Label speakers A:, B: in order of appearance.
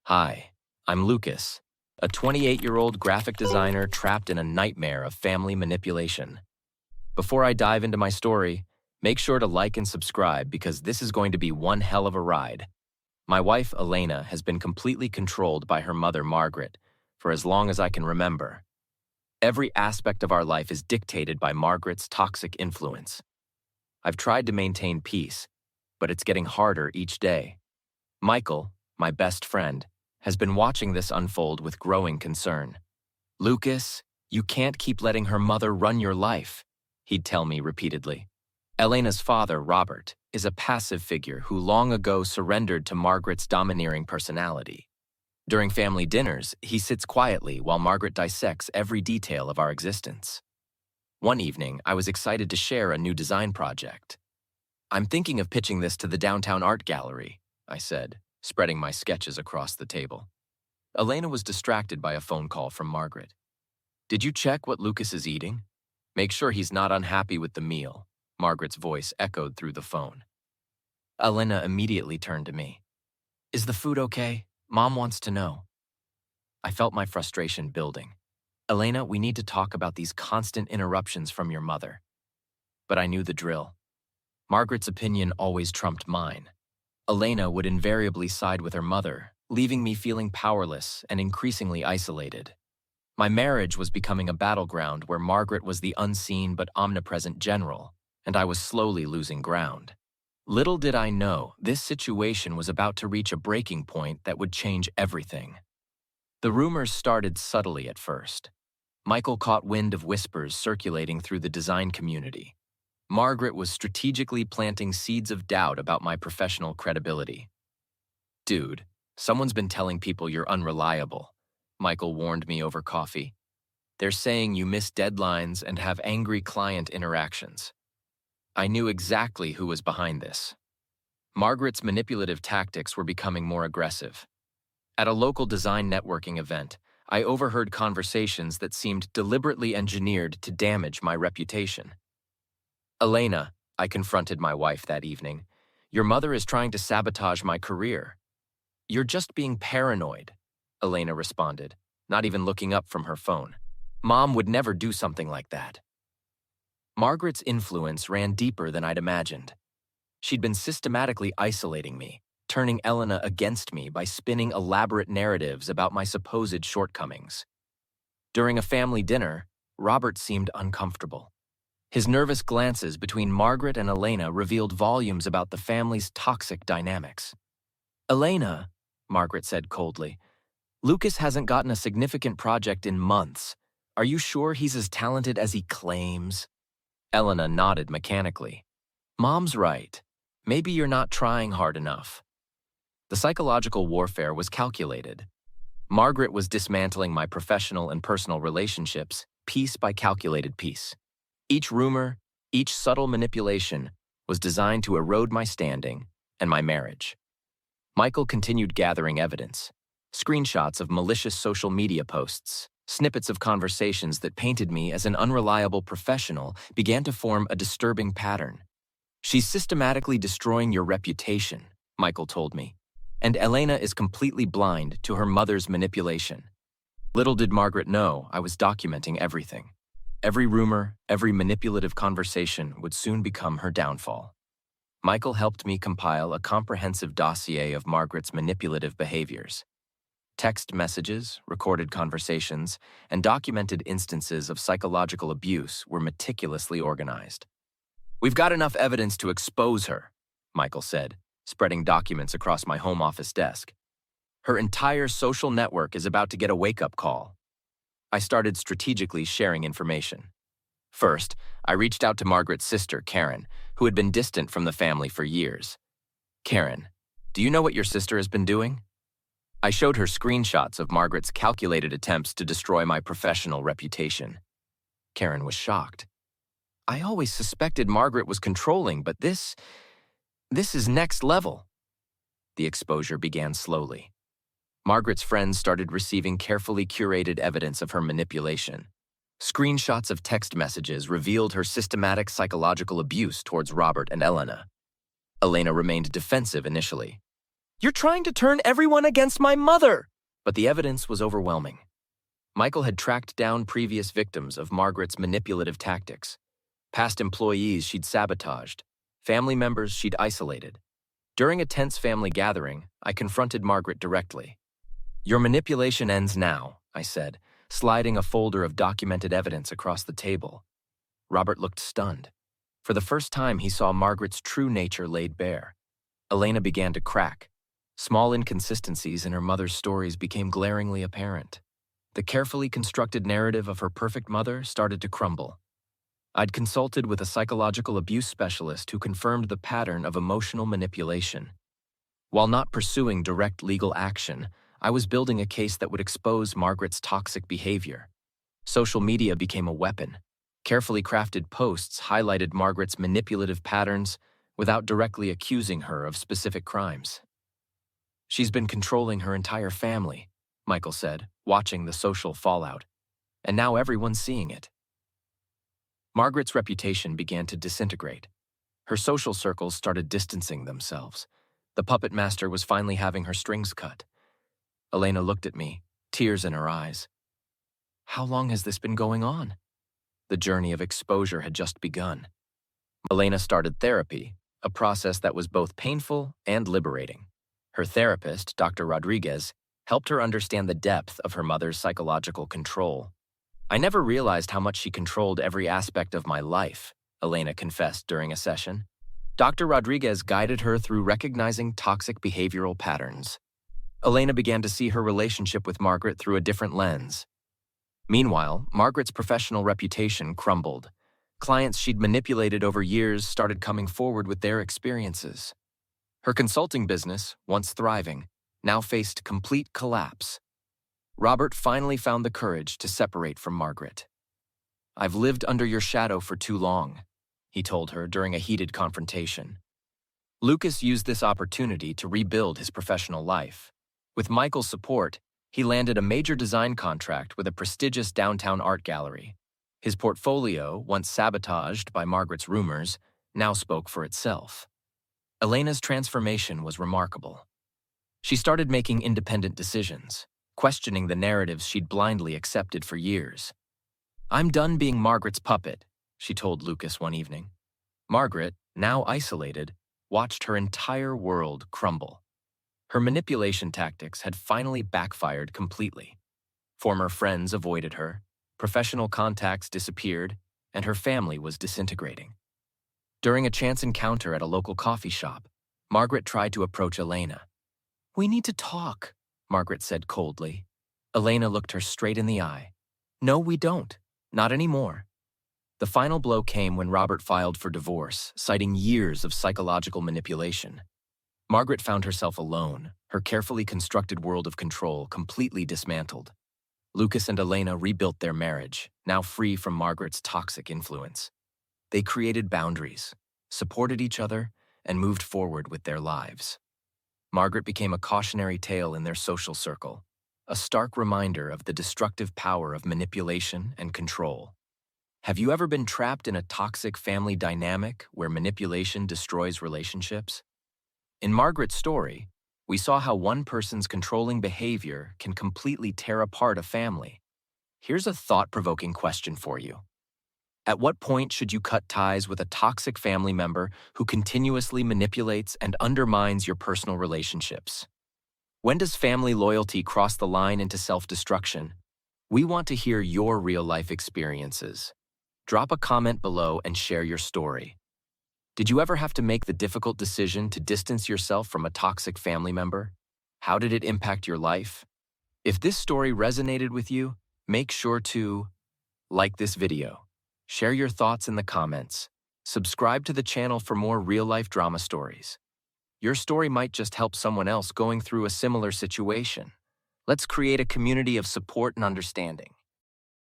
A: Hi, I'm Lucas, a 28-year-old graphic designer trapped in a nightmare of family manipulation. Before I dive into my story, make sure to like and subscribe because this is going to be one hell of a ride. My wife, Elena, has been completely controlled by her mother, Margaret, for as long as I can remember. Every aspect of our life is dictated by Margaret's toxic influence. I've tried to maintain peace, but it's getting harder each day. Michael, my best friend, has been watching this unfold with growing concern. "Lucas, you can't keep letting her mother run your life," he'd tell me repeatedly. Elena's father, Robert, is a passive figure who long ago surrendered to Margaret's domineering personality. During family dinners, he sits quietly while Margaret dissects every detail of our existence. One evening, I was excited to share a new design project. "I'm thinking of pitching this to the downtown art gallery," I said, spreading my sketches across the table. Elena was distracted by a phone call from Margaret. "Did you check what Lucas is eating? Make sure he's not unhappy with the meal," Margaret's voice echoed through the phone. Elena immediately turned to me. "Is the food okay? Mom wants to know." I felt my frustration building. "Elena, we need to talk about these constant interruptions from your mother." But I knew the drill. Margaret's opinion always trumped mine. Elena would invariably side with her mother, leaving me feeling powerless and increasingly isolated. My marriage was becoming a battleground where Margaret was the unseen but omnipresent general, and I was slowly losing ground. Little did I know, this situation was about to reach a breaking point that would change everything. The rumors started subtly at first. Michael caught wind of whispers circulating through the design community. Margaret was strategically planting seeds of doubt about my professional credibility. "Dude, someone's been telling people you're unreliable," Michael warned me over coffee. "They're saying you miss deadlines and have angry client interactions." I knew exactly who was behind this. Margaret's manipulative tactics were becoming more aggressive. At a local design networking event, I overheard conversations that seemed deliberately engineered to damage my reputation. "Elena," I confronted my wife that evening, "your mother is trying to sabotage my career." "You're just being paranoid," Elena responded, not even looking up from her phone. "Mom would never do something like that." Margaret's influence ran deeper than I'd imagined. She'd been systematically isolating me, turning Elena against me by spinning elaborate narratives about my supposed shortcomings. During a family dinner, Robert seemed uncomfortable. His nervous glances between Margaret and Elena revealed volumes about the family's toxic dynamics. "Elena," Margaret said coldly, "Lucas hasn't gotten a significant project in months. Are you sure he's as talented as he claims?" Elena nodded mechanically. "Mom's right. Maybe you're not trying hard enough." The psychological warfare was calculated. Margaret was dismantling my professional and personal relationships, piece by calculated piece. Each rumor, each subtle manipulation was designed to erode my standing and my marriage. Michael continued gathering evidence. Screenshots of malicious social media posts, snippets of conversations that painted me as an unreliable professional began to form a disturbing pattern. "She's systematically destroying your reputation," Michael told me, "and Elena is completely blind to her mother's manipulation." Little did Margaret know I was documenting everything. Every rumor, every manipulative conversation would soon become her downfall. Michael helped me compile a comprehensive dossier of Margaret's manipulative behaviors. Text messages, recorded conversations, and documented instances of psychological abuse were meticulously organized. "We've got enough evidence to expose her," Michael said, spreading documents across my home office desk. "Her entire social network is about to get a wake-up call." I started strategically sharing information. First, I reached out to Margaret's sister, Karen, who had been distant from the family for years. "Karen, do you know what your sister has been doing?" I showed her screenshots of Margaret's calculated attempts to destroy my professional reputation. Karen was shocked. "I always suspected Margaret was controlling, but this is next level." The exposure began slowly. Margaret's friends started receiving carefully curated evidence of her manipulation. Screenshots of text messages revealed her systematic psychological abuse towards Robert and Elena. Elena remained defensive initially. You're trying to turn everyone against my mother! But the evidence was overwhelming. Michael had tracked down previous victims of Margaret's manipulative tactics, past employees she'd sabotaged, family members she'd isolated. During a tense family gathering, I confronted Margaret directly. "Your manipulation ends now," I said, sliding a folder of documented evidence across the table. Robert looked stunned. For the first time, he saw Margaret's true nature laid bare. Elena began to crack. Small inconsistencies in her mother's stories became glaringly apparent. The carefully constructed narrative of her perfect mother started to crumble. I'd consulted with a psychological abuse specialist who confirmed the pattern of emotional manipulation. While not pursuing direct legal action, I was building a case that would expose Margaret's toxic behavior. Social media became a weapon. Carefully crafted posts highlighted Margaret's manipulative patterns without directly accusing her of specific crimes. "She's been controlling her entire family," Michael said, watching the social fallout. "And now everyone's seeing it." Margaret's reputation began to disintegrate. Her social circles started distancing themselves. The puppet master was finally having her strings cut. Elena looked at me, tears in her eyes. "How long has this been going on?" The journey of exposure had just begun. Elena started therapy, a process that was both painful and liberating. Her therapist, Dr. Rodriguez, helped her understand the depth of her mother's psychological control. "I never realized how much she controlled every aspect of my life," Elena confessed during a session. Dr. Rodriguez guided her through recognizing toxic behavioral patterns. Elena began to see her relationship with Margaret through a different lens. Meanwhile, Margaret's professional reputation crumbled. Clients she'd manipulated over years started coming forward with their experiences. Her consulting business, once thriving, now faced complete collapse. Robert finally found the courage to separate from Margaret. "I've lived under your shadow for too long," he told her during a heated confrontation. Lucas used this opportunity to rebuild his professional life. With Michael's support, he landed a major design contract with a prestigious downtown art gallery. His portfolio, once sabotaged by Margaret's rumors, now spoke for itself. Elena's transformation was remarkable. She started making independent decisions, questioning the narratives she'd blindly accepted for years. "I'm done being Margaret's puppet," she told Lucas one evening. Margaret, now isolated, watched her entire world crumble. Her manipulation tactics had finally backfired completely. Former friends avoided her, professional contacts disappeared, and her family was disintegrating. During a chance encounter at a local coffee shop, Margaret tried to approach Elena. "We need to talk," Margaret said coldly. Elena looked her straight in the eye. "No, we don't. Not anymore." The final blow came when Robert filed for divorce, citing years of psychological manipulation. Margaret found herself alone, her carefully constructed world of control completely dismantled. Lucas and Elena rebuilt their marriage, now free from Margaret's toxic influence. They created boundaries, supported each other, and moved forward with their lives. Margaret became a cautionary tale in their social circle, a stark reminder of the destructive power of manipulation and control. Have you ever been trapped in a toxic family dynamic where manipulation destroys relationships? In Margaret's story, we saw how one person's controlling behavior can completely tear apart a family. Here's a thought-provoking question for you. At what point should you cut ties with a toxic family member who continuously manipulates and undermines your personal relationships? When does family loyalty cross the line into self-destruction? We want to hear your real-life experiences. Drop a comment below and share your story. Did you ever have to make the difficult decision to distance yourself from a toxic family member? How did it impact your life? If this story resonated with you, make sure to like this video. Share your thoughts in the comments. Subscribe to the channel for more real-life drama stories. Your story might just help someone else going through a similar situation. Let's create a community of support and understanding.